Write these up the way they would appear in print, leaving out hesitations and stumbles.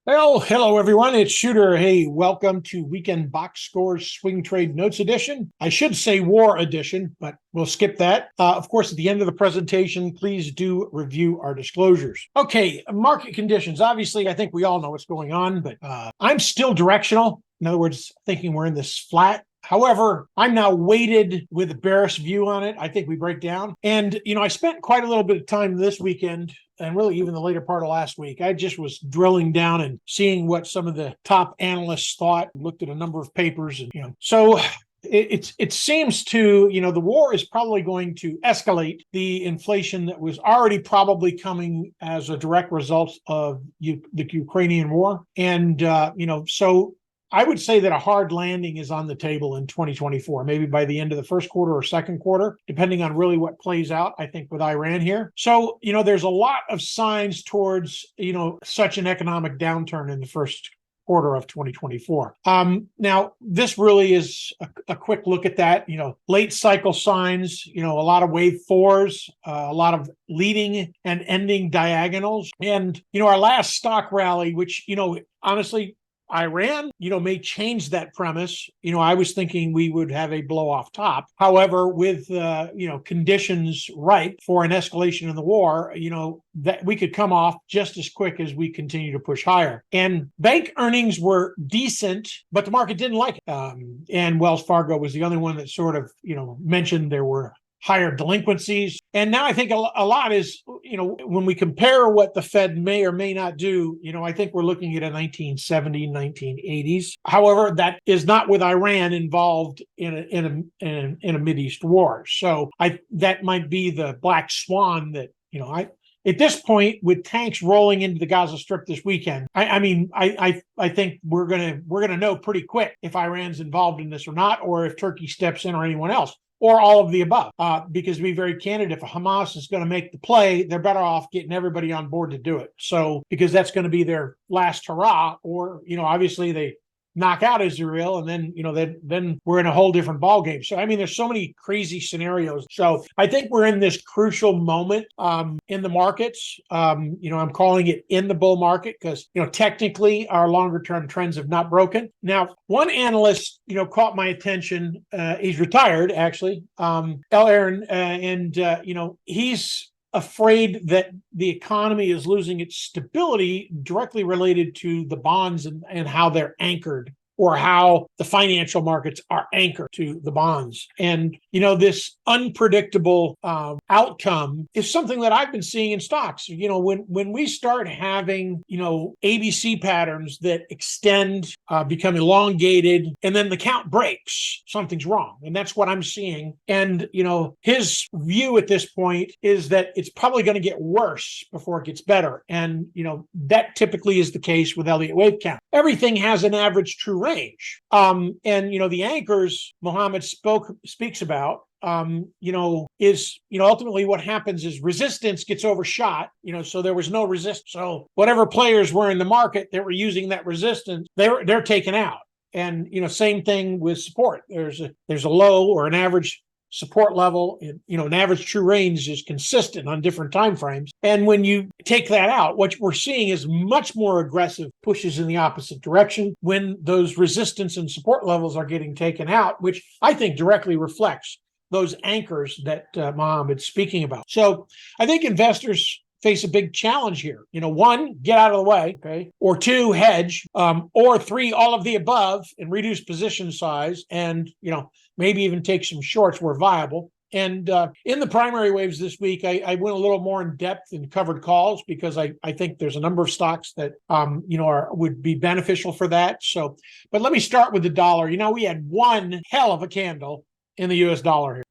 Well, hello everyone. It's Shooter. Hey, welcome to Weekend Box Scores Swing Trade Notes Edition. I should say War Edition, but we'll skip that. Of course, at the end of the presentation, please do review our disclosures. Okay, market conditions. Obviously, I think we all know what's going on, but I'm still directional. In other words, thinking we're in this flat. However, I'm now weighted with a bearish view on it. I think we break down. And, I spent quite a little bit of time this weekend and really even the later part of last week. I just was drilling down and seeing what some of the top analysts thought, looked at a number of papers. And, so it seems to, the war is probably going to escalate the inflation that was already probably coming as a direct result of the Ukrainian war. And, so I would say that a hard landing is on the table in 2024, maybe by the end of the first quarter or second quarter, depending on really what plays out, I think, with Iran here. So, there's a lot of signs towards, such an economic downturn in the first quarter of 2024. Now, this really is a quick look at that, late cycle signs, a lot of wave fours, a lot of leading and ending diagonals. And, our last stock rally, which, honestly, Iran, may change that premise. I was thinking we would have a blow off top. However, with, conditions ripe for an escalation in the war, that we could come off just as quick as we continue to push higher. And bank earnings were decent, but the market didn't like it. And Wells Fargo was the only one that sort of, mentioned there were higher delinquencies. And now I think a lot is, when we compare what the Fed may or may not do, I think we're looking at a 1970s, 1980s. However, that is not with Iran involved in a Mideast war. So that might be the black swan that, at this point, with tanks rolling into the Gaza Strip this weekend, I think we're gonna know pretty quick if Iran's involved in this or not, or if Turkey steps in or anyone else, or all of the above. Because to be very candid, if Hamas is going to make the play, they're better off getting everybody on board to do it. So, because that's going to be their last hurrah, or, obviously they knock out Israel, and then, then we're in a whole different ballgame. So, there's so many crazy scenarios. So I think we're in this crucial moment in the markets. I'm calling it in the bull market because, technically our longer term trends have not broken. Now, one analyst, caught my attention. He's retired, actually, Aaron, and, he's afraid that the economy is losing its stability directly related to the bonds and how they're anchored, or how the financial markets are anchored to the bonds. And, this unpredictable outcome is something that I've been seeing in stocks. When we start having, ABC patterns that extend, become elongated, and then the count breaks, something's wrong. And that's what I'm seeing. And, his view at this point is that it's probably going to get worse before it gets better. And, that typically is the case with Elliott wave count. Everything has an average true range. And, the anchors Mohammed speaks about, is, ultimately what happens is resistance gets overshot, so there was no resistance. So whatever players were in the market that were using that resistance, they're taken out. And, same thing with support. There's a low or an average support level, and, an average true range is consistent on different time frames. And when you take that out, what we're seeing is much more aggressive pushes in the opposite direction when those resistance and support levels are getting taken out, which I think directly reflects those anchors that Mohammed's speaking about. So I think investors face a big challenge here. One, get out of the way, okay? Or two, hedge, or three, all of the above and reduce position size, and, maybe even take some shorts where viable. And in the primary waves this week, I went a little more in depth and covered calls because I think there's a number of stocks that, would be beneficial for that. So, but let me start with the dollar. We had one hell of a candle in the US dollar here.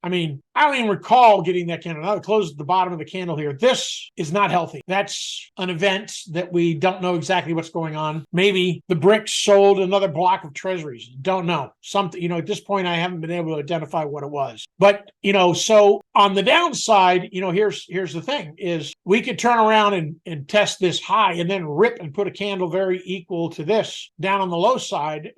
I don't even recall getting that candle. Now it closed at the bottom of the candle here. This is not healthy. That's an event that we don't know exactly what's going on. Maybe the BRICS sold another block of treasuries. Don't know. Something, at this point, I haven't been able to identify what it was. But, so on the downside, here's the thing is we could turn around and test this high and then rip and put a candle very equal to this down on the low side,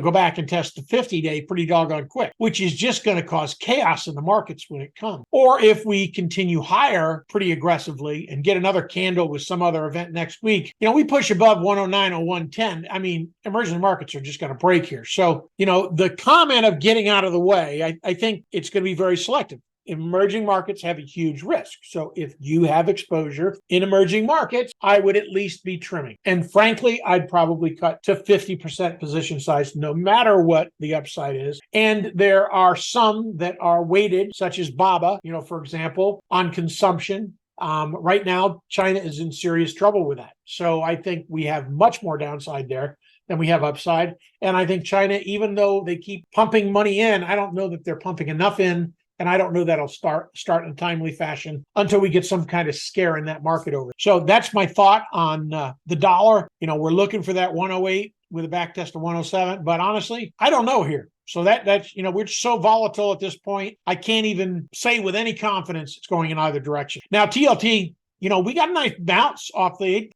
go back and test the 50-day pretty doggone quick, which is just going to cause chaos in the market. markets when it comes. Or if we continue higher pretty aggressively and get another candle with some other event next week, we push above 109 or 110. I mean, emerging markets are just going to break here. So, the comment of getting out of the way, I think it's going to be very selective. Emerging markets have a huge risk. So if you have exposure in emerging markets, I would at least be trimming. And frankly, I'd probably cut to 50% position size, no matter what the upside is. And there are some that are weighted, such as BABA, for example, on consumption. Right now, China is in serious trouble with that. So I think we have much more downside there than we have upside. And I think China, even though they keep pumping money in, I don't know that they're pumping enough in. And I don't know that'll start in a timely fashion until we get some kind of scare in that market over. So that's my thought on the dollar. We're looking for that 108 with a back test of 107. But honestly, I don't know here. So that's, we're so volatile at this point. I can't even say with any confidence it's going in either direction. Now, TLT, we got a nice bounce off a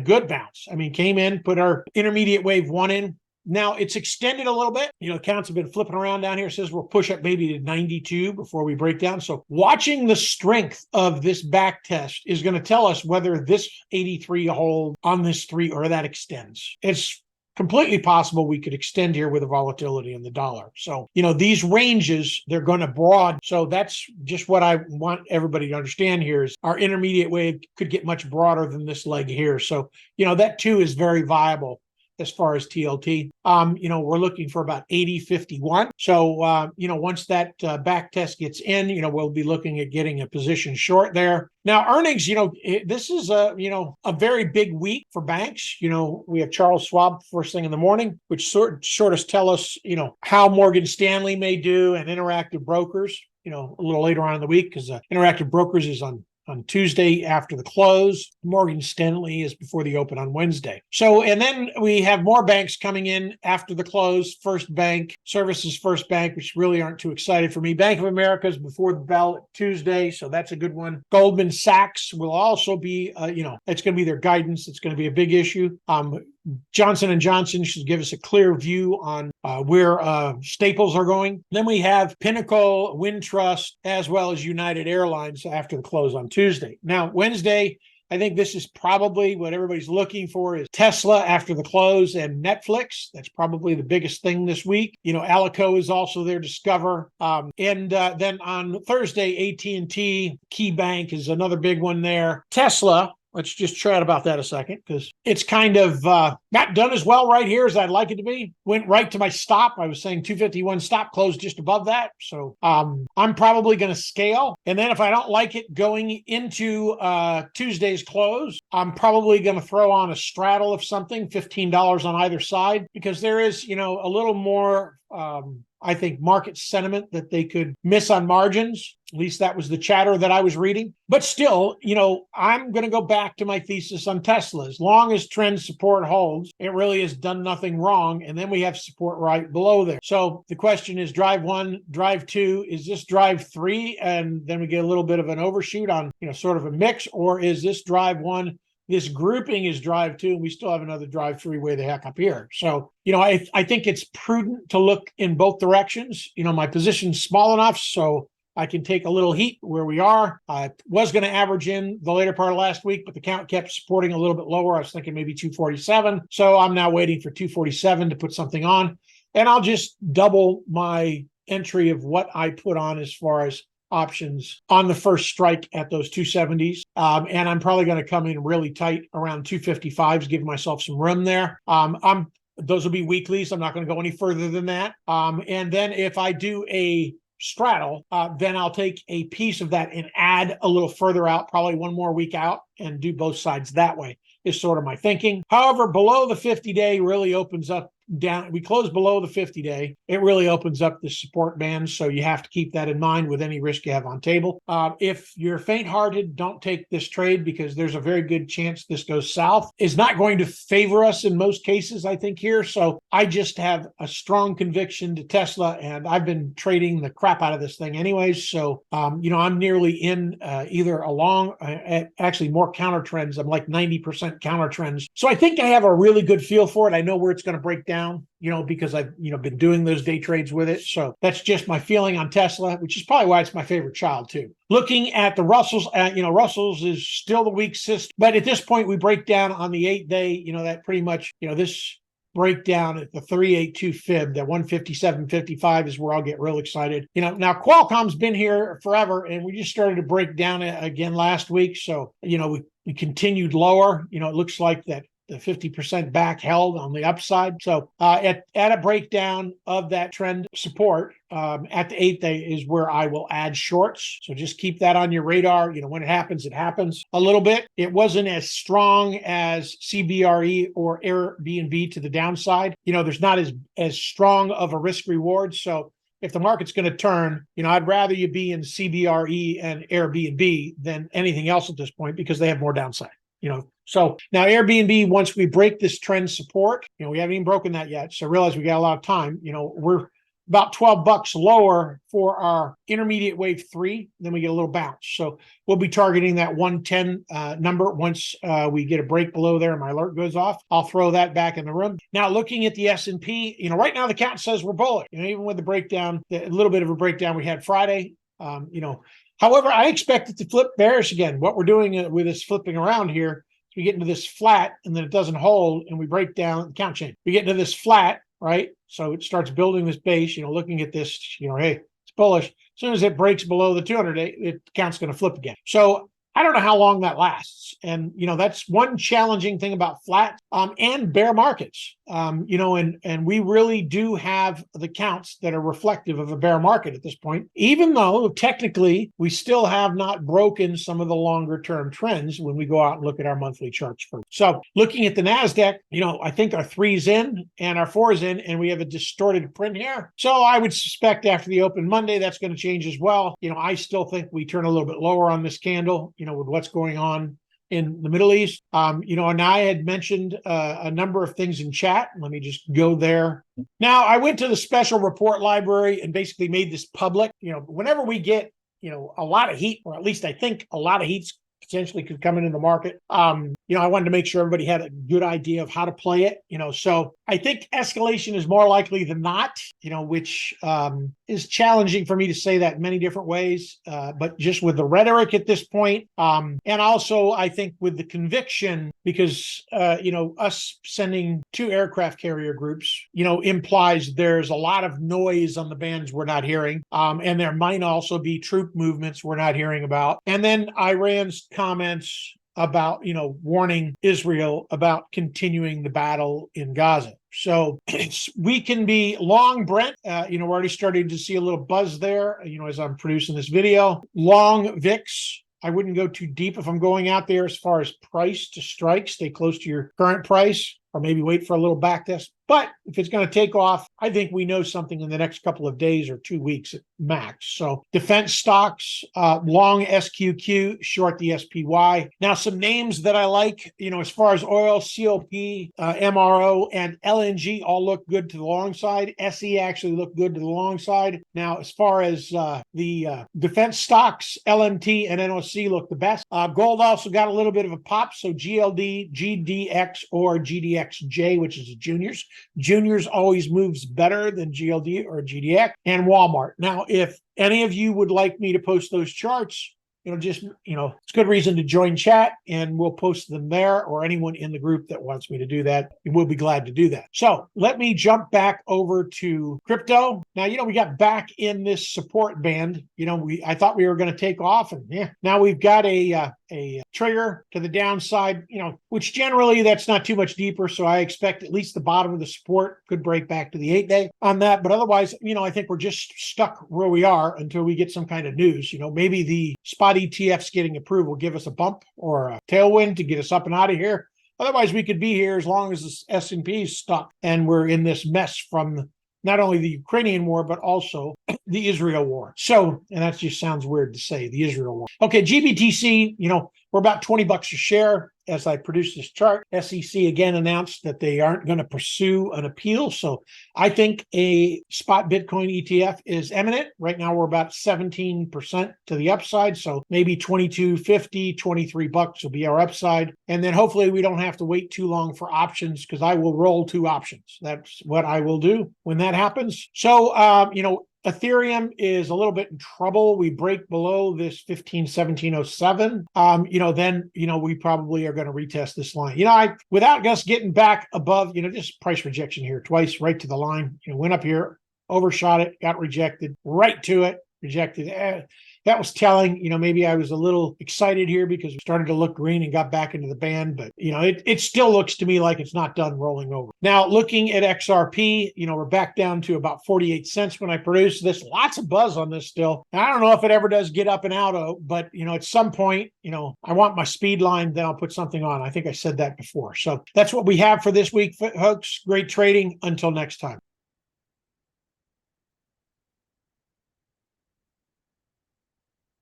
good bounce. Came in, put our intermediate wave 1 in. Now, it's extended a little bit. Accounts have been flipping around down here. It says we'll push up maybe to 92 before we break down. So watching the strength of this back test is going to tell us whether this 83 hold on this 3 or that extends. It's completely possible we could extend here with the volatility in the dollar. So, these ranges, they're going to broaden. So that's just what I want everybody to understand here is our intermediate wave could get much broader than this leg here. So, that too is very viable. As far as TLT, we're looking for about 80.51. So, once that back test gets in, we'll be looking at getting a position short there. Now, earnings, this is a very big week for banks. We have Charles Schwab first thing in the morning, which sort of tell us, how Morgan Stanley may do and Interactive Brokers, a little later on in the week because Interactive Brokers is on Tuesday after the close. Morgan Stanley is before the open on Wednesday. So, and then we have more banks coming in after the close. First Bank, Services First Bank, which really aren't too excited for me. Bank of America is before the bell Tuesday, so that's a good one. Goldman Sachs will also be, it's going to be their guidance. It's going to be a big issue. Johnson & Johnson should give us a clear view on where staples are going. Then we have Pinnacle, Wintrust, as well as United Airlines after the close on Tuesday. Now, Wednesday, I think this is probably what everybody's looking for is Tesla after the close and Netflix. That's probably the biggest thing this week. Alico is also there, Discover. And then on Thursday, AT&T, KeyBank is another big one there. Tesla, let's just chat about that a second because it's kind of not done as well right here as I'd like it to be. Went right to my stop. I was saying 251 stop, closed just above that. So I'm probably going to scale. And then if I don't like it going into Tuesday's close, I'm probably going to throw on a straddle of something, $15 on either side, because there is, a little more I think market sentiment that they could miss on margins. At least that was the chatter that I was reading. But still, I'm going to go back to my thesis on Tesla. As long as trend support holds, it really has done nothing wrong. And then we have support right below there. So the question is drive 1, drive 2, is this drive 3? And then we get a little bit of an overshoot on, sort of a mix, or is this drive 1? This grouping is drive 2, and we still have another drive 3 way the heck up here. So, I think it's prudent to look in both directions. My position's small enough so I can take a little heat where we are. I was going to average in the later part of last week, but the count kept supporting a little bit lower. I was thinking maybe 247. So I'm now waiting for 247 to put something on. And I'll just double my entry of what I put on as far as options on the first strike at those 270s. And I'm probably going to come in really tight around 255s, giving myself some room there. Those will be weeklies. I'm not going to go any further than that. And then if I do a straddle, then I'll take a piece of that and add a little further out, probably one more week out, and do both sides that way is sort of my thinking. However, below the 50-day really opens up down. We close below the 50-day. It really opens up the support band. So you have to keep that in mind with any risk you have on table. If you're faint-hearted, don't take this trade because there's a very good chance this goes south. It's not going to favor us in most cases, I think, here. So I just have a strong conviction to Tesla, and I've been trading the crap out of this thing anyways. So, I'm nearly in either along, actually more counter trends. I'm like 90% counter trends. So I think I have a really good feel for it. I know where it's going to break down breakdown, because I've, been doing those day trades with it. So that's just my feeling on Tesla, which is probably why it's my favorite child too. Looking at the Russells, Russells is still the weak system, but at this point we break down on the 8-day, that pretty much, this breakdown at the 382 fib, that 157.55 is where I'll get real excited. Now Qualcomm's been here forever, and we just started to break down again last week. So, we continued lower. It looks like that the 50% back held on the upside. So at a breakdown of that trend support at the 8-day is where I will add shorts. So just keep that on your radar. When it happens a little bit. It wasn't as strong as CBRE or Airbnb to the downside. There's not as strong of a risk reward. So if the market's going to turn, I'd rather you be in CBRE and Airbnb than anything else at this point, because they have more downside. So now Airbnb, once we break this trend support, we haven't even broken that yet. So realize we got a lot of time. We're about $12 lower for our intermediate wave 3. Then we get a little bounce. So we'll be targeting that 110 number once we get a break below there and my alert goes off. I'll throw that back in the room. Now looking at the S&P, right now the count says we're bullish. Even with the breakdown, a little bit of a breakdown we had Friday, However, I expect it to flip bearish again. What we're doing with this flipping around here, we get into this flat and then it doesn't hold and we break down the count chain. We get into this flat, right? So it starts building this base, looking at this, hey, it's bullish. As soon as it breaks below the 200-day, the count's going to flip again. So I don't know how long that lasts. And, that's one challenging thing about flat and bear markets, and we really do have the counts that are reflective of a bear market at this point, even though technically we still have not broken some of the longer term trends when we go out and look at our monthly charts first. So looking at the NASDAQ, I think our 3's in and our 4's in, and we have a distorted print here. So I would suspect after the open Monday, that's going to change as well. I still think we turn a little bit lower on this candle, with what's going on in the Middle East. And I had mentioned a number of things in chat. Let me just go there. Now, I went to the special report library and basically made this public. Whenever we get, a lot of heat, or at least I think a lot of heat's potentially could come into the market. I wanted to make sure everybody had a good idea of how to play it. So I think escalation is more likely than not, which is challenging for me to say that in many different ways. But just with the rhetoric at this point, and also I think with the conviction, because us sending 2 aircraft carrier groups, implies there's a lot of noise on the bands we're not hearing, and there might also be troop movements we're not hearing about. And then Iran's comments about, warning Israel about continuing the battle in Gaza. So we can be long Brent. We're already starting to see a little buzz there, as I'm producing this video. Long VIX. I wouldn't go too deep if I'm going out there as far as price to strike. Stay close to your current price, or maybe wait for a little back test. But if it's going to take off, I think we know something in the next couple of days or 2 weeks at max. So defense stocks, long SQQ, short the SPY. Now, some names that I like, as far as oil, COP, MRO, and LNG all look good to the long side. SE actually look good to the long side. Now, as far as the defense stocks, LMT and NOC look the best. Gold also got a little bit of a pop. So GLD, GDX, or GDXJ, which is the juniors. Juniors always moves better than GLD or GDX, and Walmart. Now, if any of you would like me to post those charts, it's good reason to join chat, and we'll post them there, or anyone in the group that wants me to do that, we'll be glad to do that. So let me jump back over to crypto. Now, we got back in this support band. I thought we were going to take off, and now we've got a trigger to the downside, which generally that's not too much deeper. So I expect at least the bottom of the support could break back to the 8-day on that. But otherwise, I think we're just stuck where we are until we get some kind of news. Maybe the spot ETFs getting approved will give us a bump or a tailwind to get us up and out of here. Otherwise, we could be here as long as the S&P is stuck and we're in this mess from not only the Ukrainian war, but also the Israel war. So, and that just sounds weird to say, the Israel war. Okay, GBTC, We're about 20 bucks a share as I produce this chart. SEC again announced that they aren't going to pursue an appeal. So I think a spot Bitcoin ETF is imminent. Right now we're about 17% to the upside. So maybe 22.50, 23 bucks will be our upside. And then hopefully we don't have to wait too long for options, because I will roll 2 options. That's what I will do when that happens. So, Ethereum is a little bit in trouble. We break below this 1707. Then we probably are going to retest this line. Without us getting back above, just price rejection here twice, right to the line. Went up here, overshot it, got rejected, right to it, rejected. That was telling. Maybe I was a little excited here because we started to look green and got back into the band, but it still looks to me like it's not done rolling over. Now, looking at XRP, we're back down to about 48 cents when I produce this. Lots of buzz on this still. I don't know if it ever does get up and out, but at some point, I want my speed line, then I'll put something on. I think I said that before. So that's what we have for this week, folks. Great trading. Until next time.